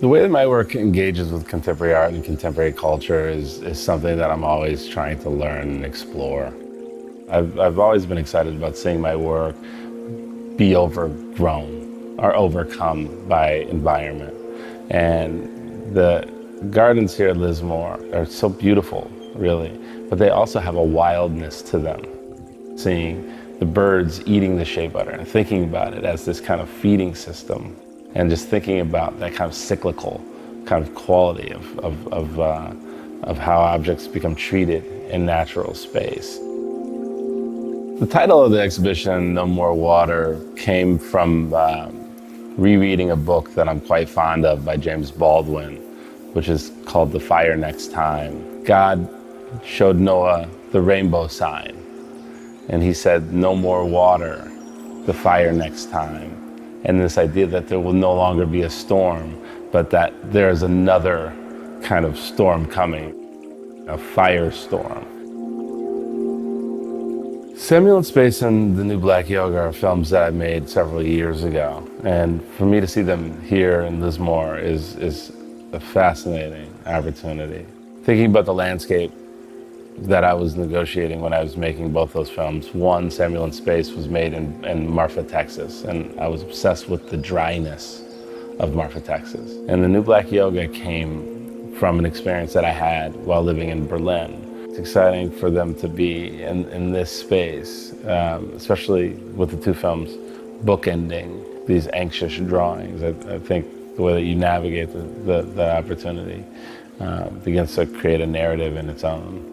The way that my work engages with contemporary art and contemporary culture is something that I'm always trying to learn and explore. I've always been excited about seeing my work be overgrown or overcome by environment. And the gardens here at Lismore are so beautiful, really, but they also have a wildness to them. Seeing the birds eating the shea butter and thinking about it as this kind of feeding system, and just thinking about that kind of cyclical kind of quality of how objects become treated in natural space. The title of the exhibition, No More Water, came from rereading a book that I'm quite fond of by James Baldwin, which is called The Fire Next Time. God showed Noah the rainbow sign, and he said, no more water, the fire next time. And this idea that there will no longer be a storm, but that there's another kind of storm coming, a firestorm. Samuel and Space and The New Black Yoga are films that I made several years ago. And for me to see them here in Lismore is a fascinating opportunity. Thinking about the landscape that I was negotiating when I was making both those films. One, Samuel in Space, was made in Marfa, Texas, and I was obsessed with the dryness of Marfa, Texas. And The New Black Yoga came from an experience that I had while living in Berlin. It's exciting for them to be in this space, especially with the two films bookending these anxious drawings. I think the way that you navigate the opportunity begins to create a narrative in its own.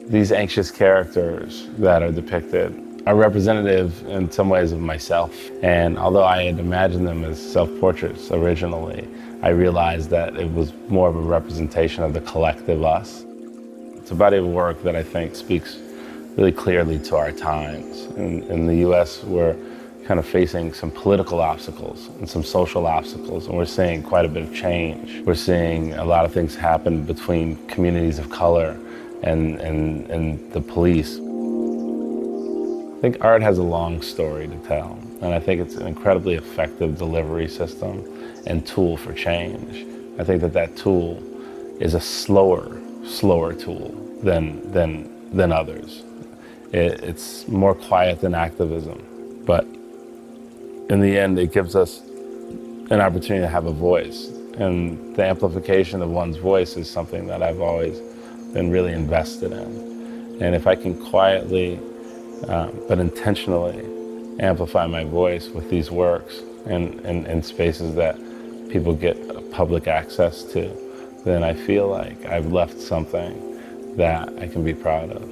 These anxious characters that are depicted are representative in some ways of myself. And although I had imagined them as self-portraits originally, I realized that it was more of a representation of the collective us. It's a body of work that I think speaks really clearly to our times. In the US, we're kind of facing some political obstacles and some social obstacles, and we're seeing quite a bit of change. We're seeing a lot of things happen between communities of color and the police. I think art has a long story to tell, and I think it's an incredibly effective delivery system and tool for change. I think that tool is a slower tool than others. It's more quiet than activism, but in the end, it gives us an opportunity to have a voice, and the amplification of one's voice is something that I've always been really invested in. And if I can quietly but intentionally amplify my voice with these works in spaces that people get public access to, then I feel like I've left something that I can be proud of.